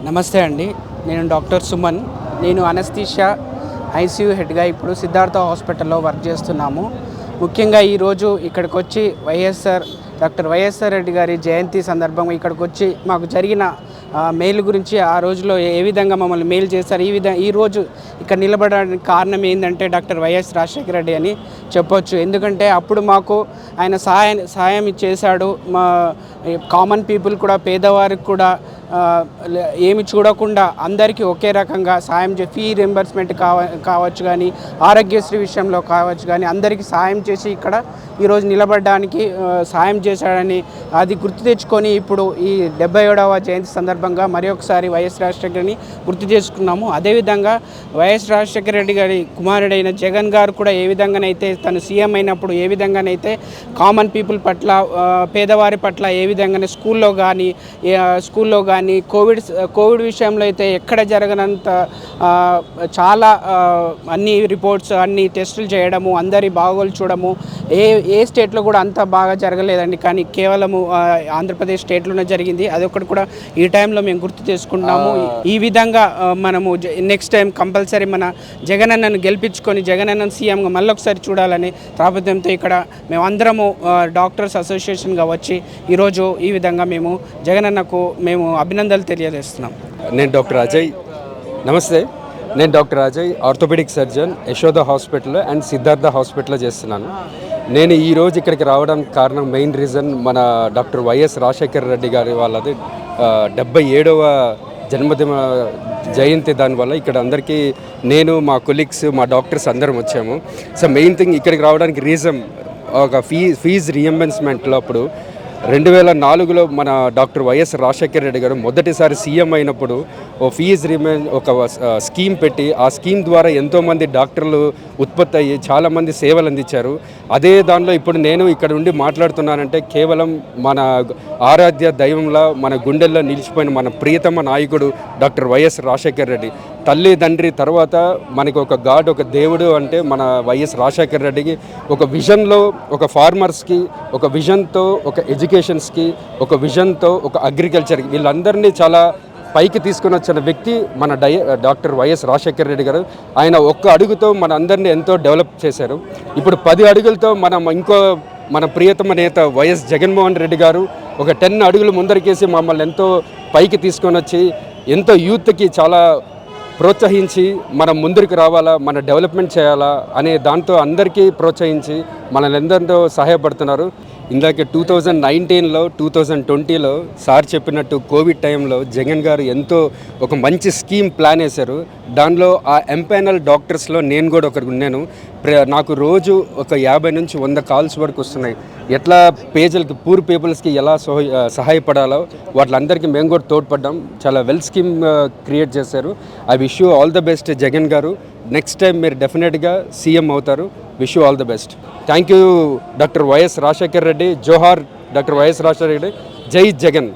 నమస్తే అండి. నేను డాక్టర్ సుమన్. నేను అనస్థీషియా ఐసీయూ హెడ్గా ఇప్పుడు సిద్ధార్థ హాస్పిటల్లో వర్క్ చేస్తున్నాము. ముఖ్యంగా ఈరోజు ఇక్కడికి వచ్చి డాక్టర్ వైఎస్ఆర్ రెడ్డి గారి జయంతి సందర్భంగా ఇక్కడికి వచ్చి మాకు జరిగిన మేలు గురించి, ఆ రోజులో ఏ విధంగా మమ్మల్ని మేలు చేస్తారు, ఈరోజు ఇక్కడ నిలబడడానికి కారణం ఏంటంటే డాక్టర్ వైఎస్ రాజశేఖర రెడ్డి అని చెప్పొచ్చు. ఎందుకంటే అప్పుడు మాకు ఆయన సహాయం చేశాడు. మా కామన్ పీపుల్ కూడా, పేదవారికి కూడా ఏమి చూడకుండా అందరికీ ఒకే రకంగా సాయం ఫీ రింబర్స్మెంట్ కావచ్చు కానీ, ఆరోగ్యశ్రీ విషయంలో కావచ్చు కానీ, అందరికీ సాయం చేసి ఇక్కడ ఈరోజు నిలబడడానికి సాయం చేశాడని అది గుర్తు తెచ్చుకొని ఇప్పుడు ఈ 77వ జయంతి సందర్భంగా మరొకసారి వైఎస్ రాజశేఖర రెడ్డిని గుర్తు చేసుకున్నాము. అదేవిధంగా వైఎస్ రాజశేఖర రెడ్డి గారి కుమారుడైన జగన్ గారు కూడా ఏ విధంగానైతే తను సీఎం అయినప్పుడు ఏ విధంగానైతే కామన్ పీపుల్ పట్ల, పేదవారి పట్ల ఏ విధంగానే స్కూల్లో కానీ కోవిడ్ విషయంలో అయితే ఎక్కడ జరగనంత చాలా అన్ని రిపోర్ట్స్, అన్ని టెస్టులు చేయడము, అందరి బాగోలు చూడము, ఏ స్టేట్లో కూడా అంత బాగా జరగలేదండి. కానీ కేవలము ఆంధ్రప్రదేశ్ స్టేట్లోనే జరిగింది. అదొకటి కూడా ఈ టైంలో మేము గుర్తు చేసుకుంటున్నాము. ఈ విధంగా మనము నెక్స్ట్ టైం కంపల్సరీ మన జగనన్నను గెలిపించుకొని జగనన్నను సీఎంగా మళ్ళొకసారి చూడాలని తాపత్రయంతో ఇక్కడ మేమందరము డాక్టర్స్ అసోసియేషన్గా వచ్చి ఈరోజు ఈ విధంగా మేము జగనన్నకు మేము అభినందనలు తెలియజేస్తున్నాం. నేను డాక్టర్ అజయ్. నమస్తే. నేను doctor Ajay, orthopaedic surgeon, Yashoda హాస్పిటల్లో అండ్ సిద్ధార్థ హాస్పిటల్లో చేస్తున్నాను. నేను ఈరోజు ఇక్కడికి రావడానికి కారణం, మెయిన్ రీజన్ మన డాక్టర్ వైఎస్ రాజశేఖర రెడ్డి గారి వాళ్ళది 77వ జన్మదిన జయంతి. దానివల్ల ఇక్కడ అందరికీ నేను, మా కొలీగ్స్, మా డాక్టర్స్ అందరం వచ్చాము. సో మెయిన్ థింగ్ ఇక్కడికి రావడానికి రీజన్ ఒక ఫీజ్ రియంబర్స్మెంట్లో అప్పుడు 2004లో మన డాక్టర్ వైఎస్ రాజశేఖర రెడ్డి గారు మొదటిసారి సీఎం అయినప్పుడు ఒక స్కీమ్ పెట్టి, ఆ స్కీమ్ ద్వారా ఎంతోమంది డాక్టర్లు ఉత్పత్తి అయ్యి చాలామంది సేవలు అందించారు. అదే దానిలో ఇప్పుడు నేను ఇక్కడ ఉండి మాట్లాడుతున్నానంటే కేవలం మన ఆరాధ్య దైవంలా మన గుండెల్లో నిలిచిపోయిన మన ప్రియతమ నాయకుడు డాక్టర్ వైఎస్ రాజశేఖర రెడ్డి. తల్లి తండ్రి తర్వాత మనకి ఒక గాడ్, ఒక దేవుడు అంటే మన వైఎస్ రాజశేఖర రెడ్డికి ఒక విజన్లో, ఒక ఫార్మర్స్కి ఒక విజన్తో, ఒక ఎడ్యుకేషన్స్కి ఒక విజన్తో, ఒక అగ్రికల్చర్కి వీళ్ళందరినీ చాలా పైకి తీసుకొని వచ్చిన వ్యక్తి మన డాక్టర్ వైఎస్ రాజశేఖర రెడ్డి గారు. ఆయన ఒక్క అడుగుతో మన అందరినీ ఎంతో డెవలప్ చేశారు. ఇప్పుడు 10 అడుగులతో మన ప్రియతమ నేత వైఎస్ జగన్మోహన్ రెడ్డి గారు ఒక 10 అడుగులు ముందరికేసి మమ్మల్ని ఎంతో పైకి తీసుకొని వచ్చి ఎంతో యూత్కి చాలా ప్రోత్సహించి మనం ముందుకు రావాలా, మన డెవలప్మెంట్ చేయాలా అనే దాంతో అందరికీ ప్రోత్సహించి మనల్ని ఎందరితో సహాయపడుతున్నారు. ఇందాక 2019లో 2020లో సార్ చెప్పినట్టు కోవిడ్ టైంలో జగన్ గారు ఎంతో ఒక మంచి స్కీమ్ ప్లాన్ వేశారు. దానిలో ఆ ఎంపానల్ డాక్టర్స్లో నేను కూడా ఒకరికి ఉన్నాను. నాకు రోజు ఒక 50 నుంచి 100 కాల్స్ వరకు వస్తున్నాయి. ఎట్లా పేజీలకి, పూర్ పీపుల్స్కి ఎలా సహాయపడాలో వాటిలందరికీ మేము కూడా తోడ్పడ్డాం. చాలా వెల్ స్కీమ్ క్రియేట్ చేశారు. I wish you all the best Jagan గారు. నెక్స్ట్ టైం మీరు డెఫినెట్గా సీఎం అవుతారు. Wish you all the best. Thank you doctor YS Rajasekhar Reddy. జోహార్ డాక్టర్ వైఎస్ రాజశేఖర రెడ్డి. జై జగన్.